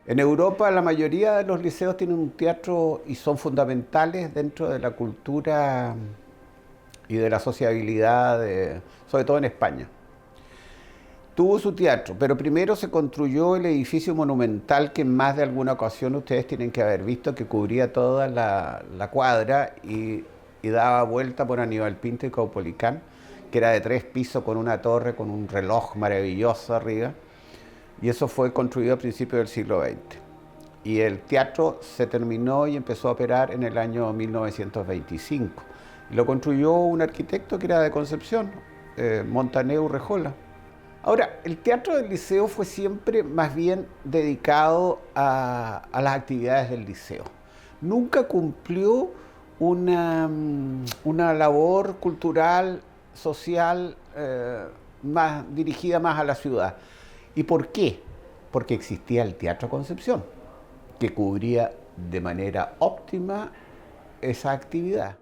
En Europa la mayoría de los liceos tienen un teatro y son fundamentales dentro de la cultura y de la sociabilidad, sobre todo en España. Tuvo su teatro, pero primero se construyó el edificio monumental que en más de alguna ocasión ustedes tienen que haber visto, que cubría toda la cuadra y daba vuelta por Aníbal Pinto y Caupolicán, que era de 3 pisos con una torre, con un reloj maravilloso arriba. Y eso fue construido a principios del siglo XX. Y el teatro se terminó y empezó a operar en el año 1925. Y lo construyó un arquitecto que era de Concepción, Montaneo Urrejola. Ahora, el teatro del liceo fue siempre más bien dedicado a las actividades del liceo. Nunca cumplió una labor cultural, social, dirigida más a la ciudad. ¿Y por qué? Porque existía el Teatro Concepción, que cubría de manera óptima esa actividad.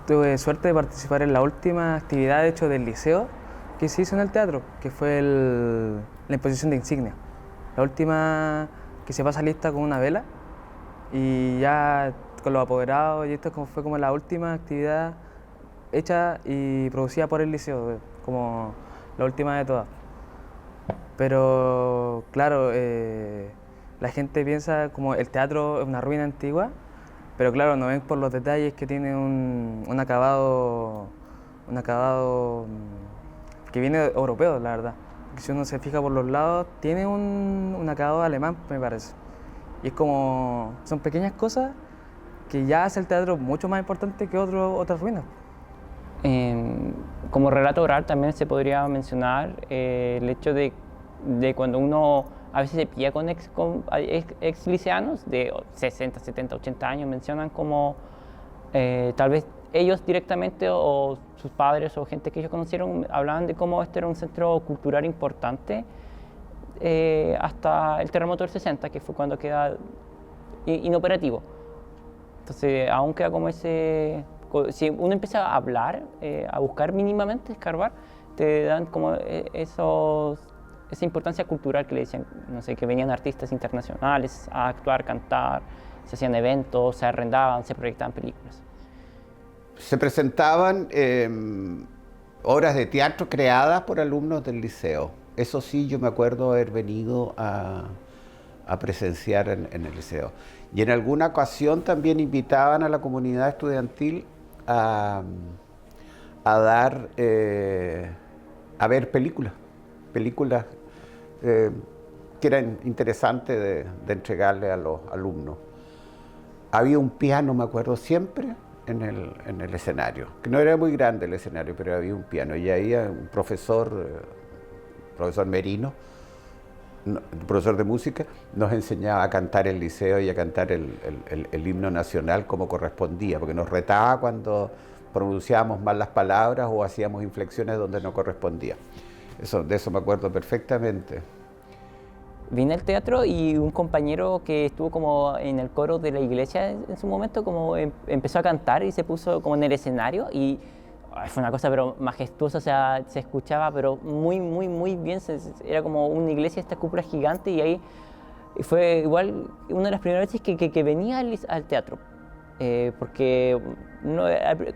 Tuve suerte de participar en la última actividad, de hecho, del liceo que se hizo en el teatro, que fue la imposición de insignia. La última que se pasa lista con una vela y ya con los apoderados, y esto fue como la última actividad hecha y producida por el liceo, como la última de todas. Pero claro, la gente piensa como el teatro es una ruina antigua, pero claro, no ven por los detalles que tiene un acabado que viene europeo, la verdad. Si uno se fija por los lados, tiene un acabado alemán, me parece. Y es como, son pequeñas cosas que ya hace el teatro mucho más importante que otras ruinas. Como relato oral también se podría mencionar el hecho de cuando uno a veces se pilla con ex liceanos de 60, 70, 80 años, mencionan como tal vez ellos directamente o sus padres o gente que ellos conocieron hablaban de cómo este era un centro cultural importante hasta el terremoto del 60, que fue cuando queda inoperativo. Entonces aún queda como si uno empieza a hablar, a buscar mínimamente, escarbar, te dan como esa importancia cultural que le decían, no sé, que venían artistas internacionales a actuar, cantar, se hacían eventos, se arrendaban, se proyectaban películas. Se presentaban obras de teatro creadas por alumnos del liceo. Eso sí, yo me acuerdo haber venido a presenciar en el liceo. Y en alguna ocasión también invitaban a la comunidad estudiantil a ver películas que eran interesantes de entregarle a los alumnos. Había un piano, me acuerdo, siempre en el escenario, que no era muy grande el escenario, pero había un piano. Y ahí un profesor Merino, profesor de música, nos enseñaba a cantar el liceo y a cantar el himno nacional como correspondía, porque nos retaba cuando pronunciábamos mal las palabras o hacíamos inflexiones donde no correspondía. De eso me acuerdo perfectamente. Vine al teatro y un compañero que estuvo como en el coro de la iglesia en su momento como empezó a cantar y se puso como en el escenario y fue una cosa pero majestuosa, o sea, se escuchaba pero muy, muy, muy bien, era como una iglesia, esta cúpula gigante y ahí fue igual una de las primeras veces que venía al teatro. Porque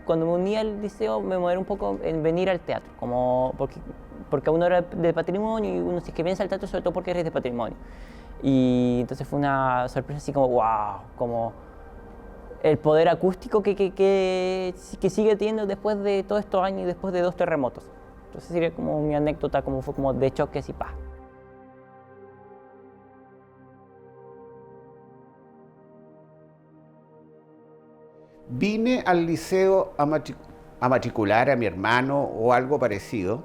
cuando me uní al liceo me moderé un poco en venir al teatro, porque uno era de patrimonio y uno si es que vienes al teatro sobre todo porque eres de patrimonio. Y entonces fue una sorpresa así como wow, como el poder acústico que sigue teniendo después de todos estos años y después de 2 terremotos. Entonces sería como mi anécdota, como fue como de choques y paz. Vine al liceo a matricular a mi hermano o algo parecido,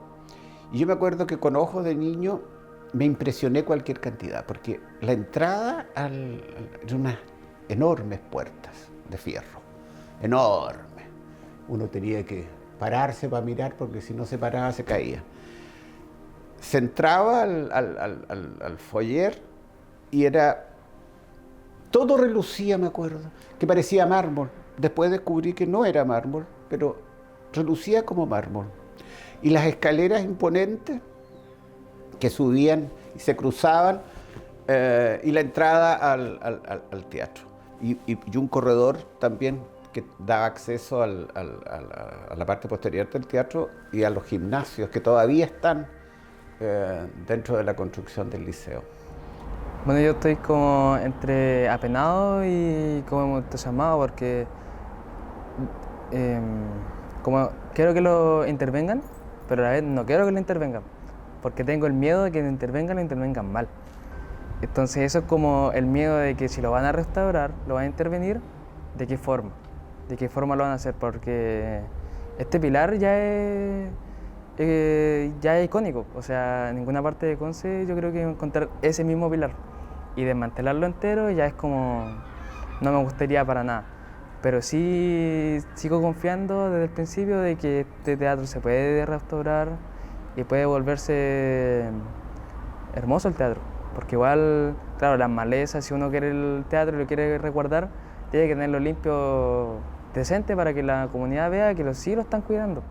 y yo me acuerdo que con ojos de niño me impresioné cualquier cantidad, porque la entrada eran unas enormes puertas de fierro, enormes. Uno tenía que pararse para mirar porque si no se paraba se caía. Se entraba al foyer y todo relucía, me acuerdo, que parecía mármol. Después descubrí que no era mármol, pero relucía como mármol. Y las escaleras imponentes que subían y se cruzaban, y la entrada al teatro. Y un corredor también que daba acceso a la parte posterior del teatro y a los gimnasios que todavía están dentro de la construcción del liceo. Bueno, yo estoy como entre apenado y como entusiasmado porque como quiero que lo intervengan, pero a la vez no quiero que lo intervengan, porque tengo el miedo de que lo intervengan mal. Entonces eso es como el miedo de que si lo van a restaurar, lo van a intervenir, ¿de qué forma? ¿De qué forma lo van a hacer? Porque este pilar ya es icónico, o sea, en ninguna parte de Conce yo creo que encontrar ese mismo pilar y desmantelarlo entero ya es como, no me gustaría para nada. Pero sí sigo confiando desde el principio de que este teatro se puede restaurar y puede volverse hermoso el teatro. Porque igual, claro, las malezas, si uno quiere el teatro y lo quiere resguardar, tiene que tenerlo limpio, decente, para que la comunidad vea que sí lo están cuidando.